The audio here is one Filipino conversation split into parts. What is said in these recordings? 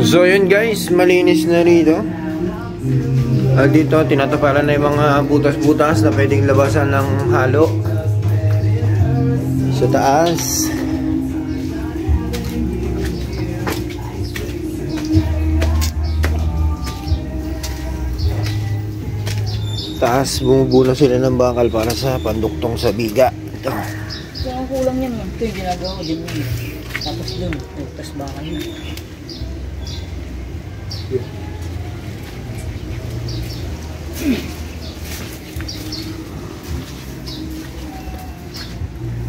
So yun guys, malinis na rito. Dito tinatapalan na yung mga butas-butas na pwedeng labasan ng halo. Sa taas. Taas, bumubuno sila ng bakal para sa panduktong sa biga. Ito. So, ang kulang yan. Ito yung ginagawa ko dyan. Tapos dun, tapos bakal yun.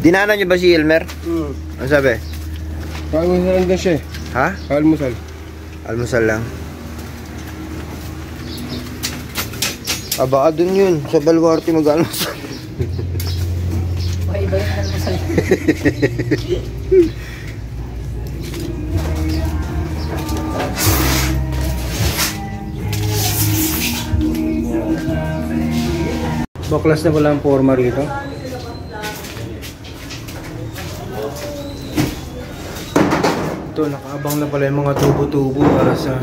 Dinaanan niyo ba si Elmer? Ano sabi? Almusal lang din siya eh. Ha? Almusal. Almusal lang. Baka dun yun, sa Baluarte mag-almusal. Baka iba yung almusal. Baklas na pala ang forma rito. Ito, nakaabang na pala yung mga tubo-tubo para sa...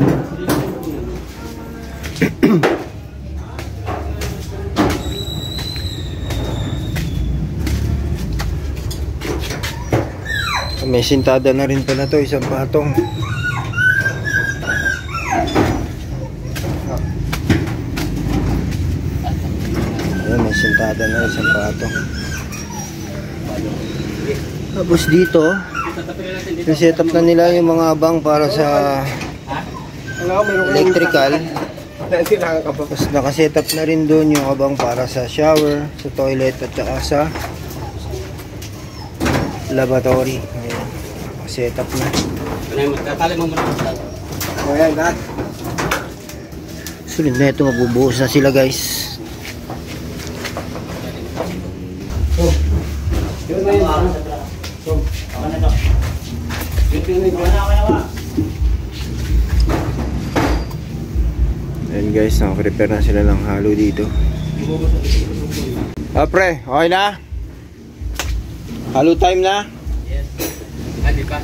May sintada na rin pala to, isang patong. Ayan, may sintada na isang patong. Tapos dito, set up na nila yung mga abang para sa electrical. Tapos nakaset up na rin doon yung abang para sa shower, sa toilet at saka sa lavatory. Ayan, set up na. Ayan, lahat. Sulit na ito, mabubuhos na sila guys. Ayan guys, nakaprepare na sila ng halo dito. Pre, okay na? Halo time na? Yes. Hindi pa.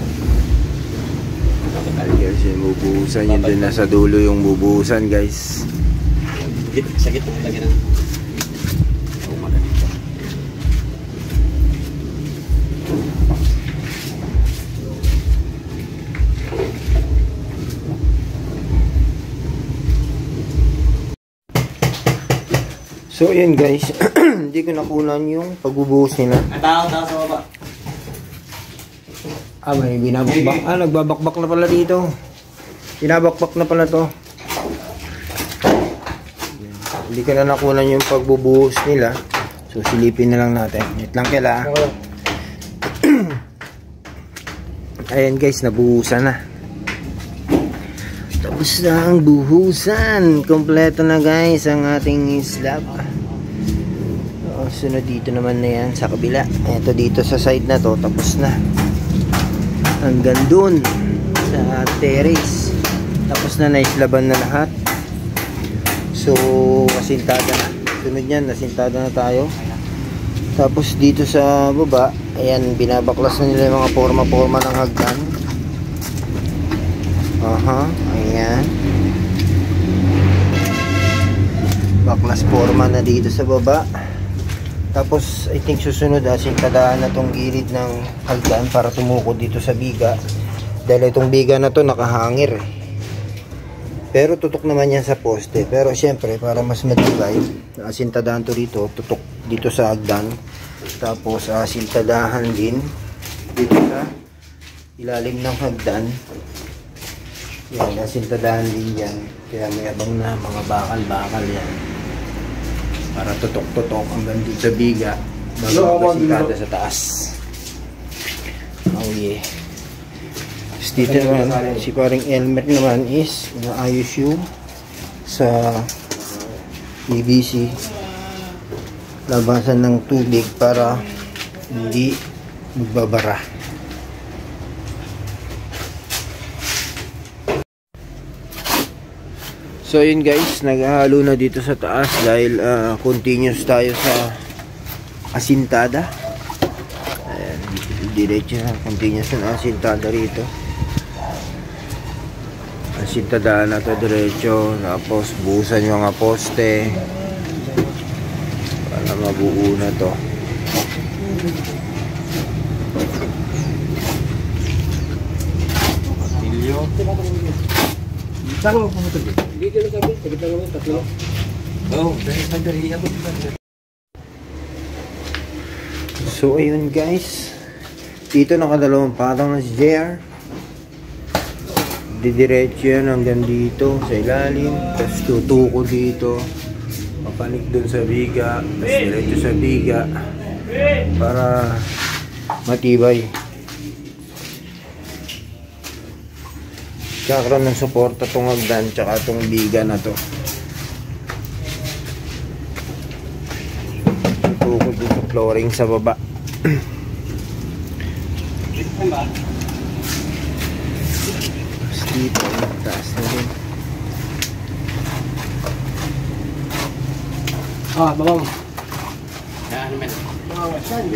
Ayan guys, yung bubuhusan yun din, nasa dulo yung bubuhusan guys. Sa gitna lagi na. So yun guys, hindi ko nakunan yung pagbubuhos nila. Tao sa baba. May binabakbak. Nagbabakbak na pala dito. Binabakbak na pala to. Hindi ko na nakunan yung pagbubuhos nila. So silipin na lang natin. Wait lang kila. Ayan guys, nabuhusan na. Tapos na ang buhusan. Kompleto na guys ang ating slab. Sunod dito naman na yan sa kabila. Ito dito sa side na to, tapos na. Hanggang dun sa terrace. Tapos na, naislaban na lahat. So asintada na. Sunod yan, asintada na tayo. Tapos dito sa baba, ayan, binabaklas na nila yung mga forma-forma ng hagdan. Ayan. Baklas forma na dito sa baba. Tapos I think susunod asintadaan na tong gilid ng hagdan para tumukod dito sa biga. Dahil itong biga na to nakahangir eh. Pero tutok naman yan sa poste. Pero syempre para mas matibay, asintadahan to dito, tutok dito sa hagdan. Tapos asintadahan din dito sa ilalim ng hagdan. Yan, asintadahan din yan. Kaya may abang na mga bakal-bakal yan. Para tutok-tutok hanggang dito sa biga. Bago asintada sa taas. Oh yeah. Tapos dito naman, si paring Elmer naman is inaayos yung sa PVC. Labasan ng tubig para hindi magbabara. So yun guys, naghahalo na dito sa taas dahil continuous tayo sa asintada. Ayan, diretso na, continuous na asintada rito. sintadaan na to diretso, tapos buhusan yung mga poste para mabuo na to. Saan mo pumunta dito? Dito lang kami, sagit lang kami, tatlo. Oo, dahil sandali ako dito. So ayun guys, dito nakadalawang patong na si JR. Didiretso yan hanggang dito sa ilalim, tapos tutuko dito, papanik dun sa biga, tapos diretso sa biga para matibay. Kakaroon ng suporta tong hagdan tsaka tong biga na to. Tutuko dun sa flooring sa baba. Dito, taas na rin. Babang. Ano man?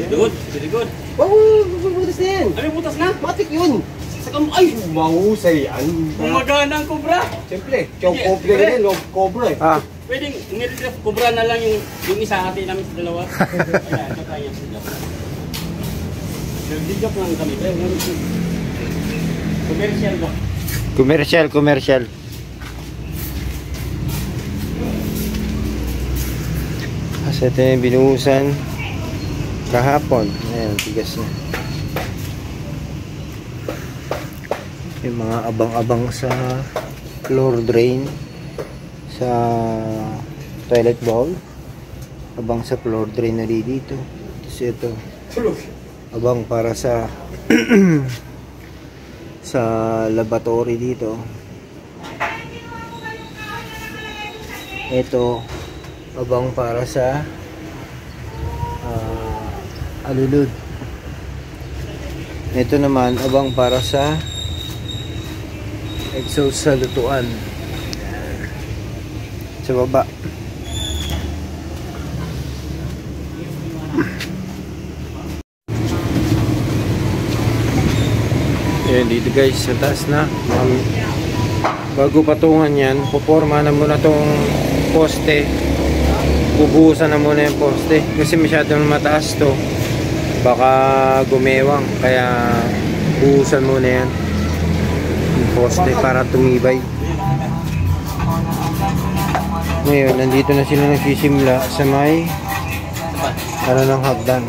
Good, very good. Butas na yan. Ano butas na? Matik yun. Sakam, ay! Mahusay yan. Gumagana ang cobra! Siyempre, chow cobra rin, love cobra eh. Pwedeng nire-ref cobra na lang yung isa atin namin sa dalawa. Ayan, ito tayo sa dalawa. Nag-joke lang kami. Commercial ba? Commercial. Kasi ito yung binuhusan kahapon. Ayan, tigas na. Yung mga abang-abang sa floor drain, sa toilet bowl, abang sa floor drain na dito. Tapos ito, abang para sa sa laboratory dito. Ito abang para sa alulod. Ito naman abang para sa exhaust sa lutuan sa baba. Ayan, dito guys sa taas na. Bago patungan yan, puporma na muna tong poste. Bubuhusan na muna yung poste kasi masyadong mataas to, baka gumewang, kaya buhusan muna yan yung poste para tumibay. Ngayon, nandito na sila nagsisimula sa may ng hagdan.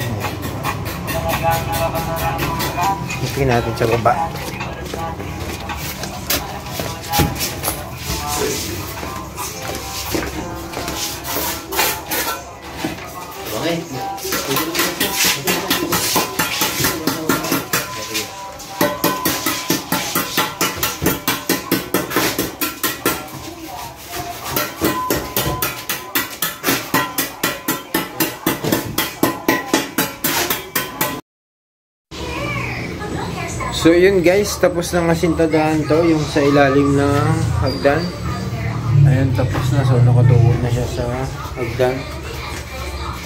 Tingnan natin sa baba. Okay. So yun guys, tapos na ngasintadahan to, yung sa ilalim ng hagdan. Ayun, tapos na. So nakatuon na siya sa hagdan.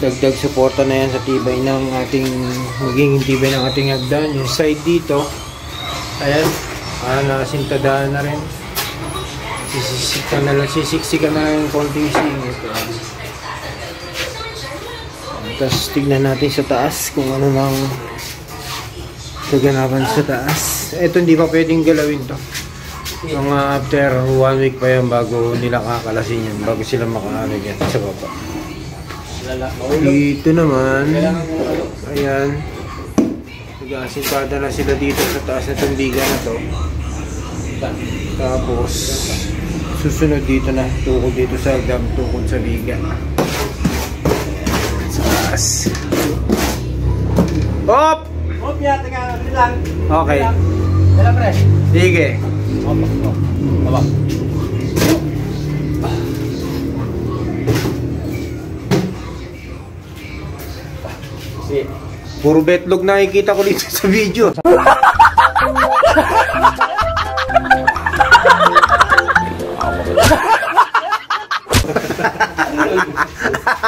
Dagdag suporta na yan sa tibay ng ating, magiging tibay ng ating hagdan. Yung side dito, ayan, nasintadahan na rin. Sisiksikan na lang yung konting singit. Tapos tignan natin sa taas kung ano nang kaganapan sa taas. Ito hindi pa pwedeng galawin to. Mga after 1 week pa yan bago nila kakalasin yan, bago sila makaano yan sa baba. Dito naman, ayan, nag-asintada na sila dito sa taas na tumbiga na to. Tapos susunod dito na, tukod dito sa hagdan, tukod sa biga sa taas. Hop! Hop, ya, teka, lang. Okay. Dala, pre. Sige. Hop, hop. Baba. Sige. Puro betlog nakikita ko dito sa video.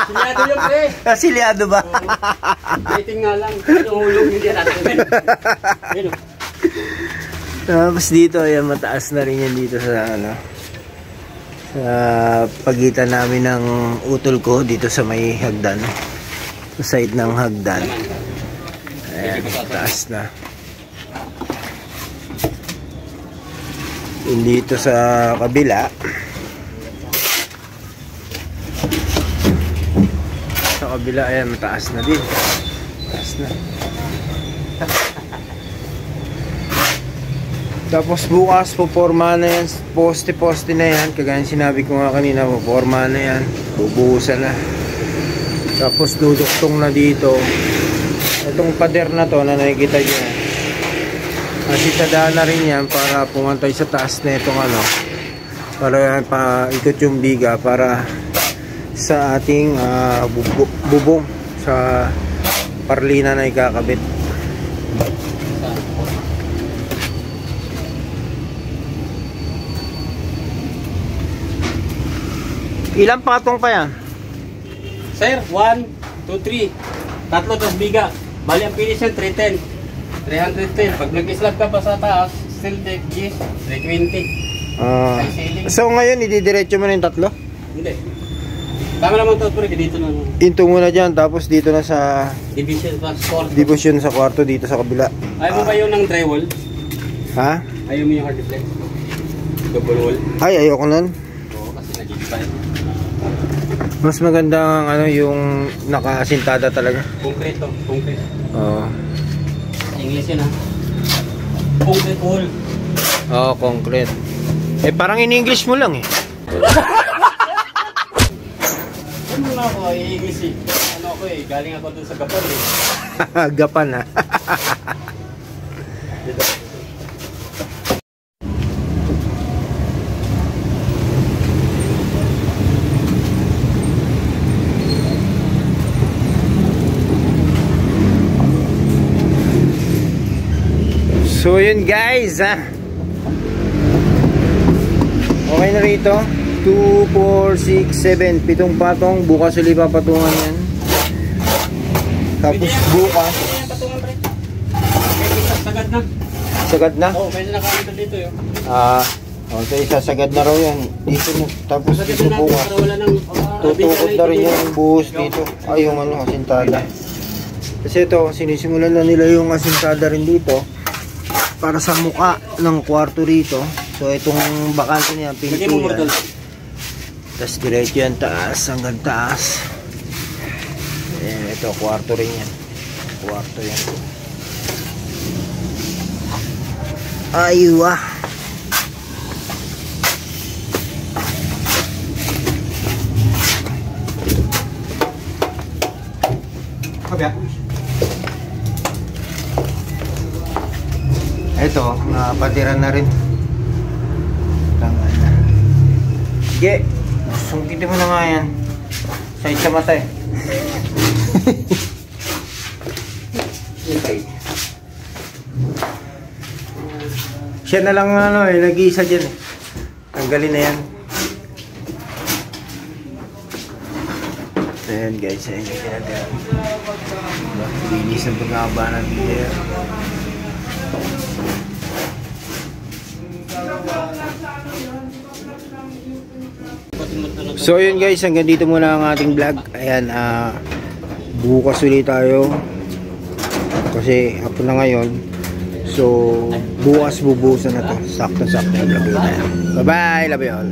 Silyado yun, pre. Silyado ba? Waiting nga lang. Yung hulog, hindi natin. Tapos dito, ayan, mataas na rin yan dito sa ano, sa pagitan namin ng utol ko dito sa may hagdan, sa side ng hagdan. Ayan, mataas na. Yun dito sa kabila, sa kabila, ayan, mataas na din. Mataas na. Tapos bukas puporma na yan, poste-poste na yan. Kagaya sinabi ko nga kanina, puporma na yan, bubuhusan na. Tapos duduktong na dito. Itong pader na to na nakikita nyo, asitadaan na rin yan para pumantay sa taas na itong ano, para paikot yung biga para sa ating bubong sa parlina na ikakabit. Ilang patong pa yan? Sir, 1, 2, 3. Tatlo tas biga. Bali ang finish yan, 310. 310. Pag nag-slab ka pa sa taas, still deck, yes, 320. So ngayon, ididiretso mo na yung tatlo? Hindi. Tama naman ito, pero dito na. Into muna dyan, tapos dito na sa Division plus 4. division sa kwarto dito sa kabila. Ayaw mo ba yun ng drywall? Ha? Ayaw mo yung hard deflex? Double wall? Ay, ayoko nun. Oo, kasi nag-divide. Mas maganda ang ano, yung nakasintada talaga. Concrete to, concrete. Oo. English yun ha. Concrete wall. Oo, concrete. Eh, parang in-English mo lang eh. Ano na ako, i-English eh. Ano ako eh, galing ako dun sa Gapan eh. Gapan ha. Dito. So yun guys ha. Okay na rito. 2, 4, 6, 7 7 patong. Bukas ulit papatungan yan. Tapos bukas Patungan pre. Okay, sagad na. sagad na. Oo, may nakamit dito yun. Okay, sasagad na raw yan. Dito na. Tapos dito bukas Para wala nang tutukod na rin yung buhos dito. Ay, yung ano, asintada. Kasi ito, sinisimulan na nila yung asintada rin dito para sa muka ng kwarto rito. So itong bakante niya, pinto yan. Tapos diretso yan taas, hanggang taas. Ayan, ito, kwarto rin yan. Kwarto yan. Aywa. Ito, napatiran na rin. Tanggal na. Sige, sungkitin mo na nga yan. Side sa mata eh. Siya na lang ano eh, nag-iisa dyan eh. Tanggalin na yan. Ayan guys, ayan yung ginagawa. Linis ng pagkakaba ng video. So yun guys, hanggang dito muna ang ating vlog. Ayan, bukas ulit tayo kasi hapon na ngayon. So bukas bubusan na to. Sakto-sakto. Bye bye, love you all.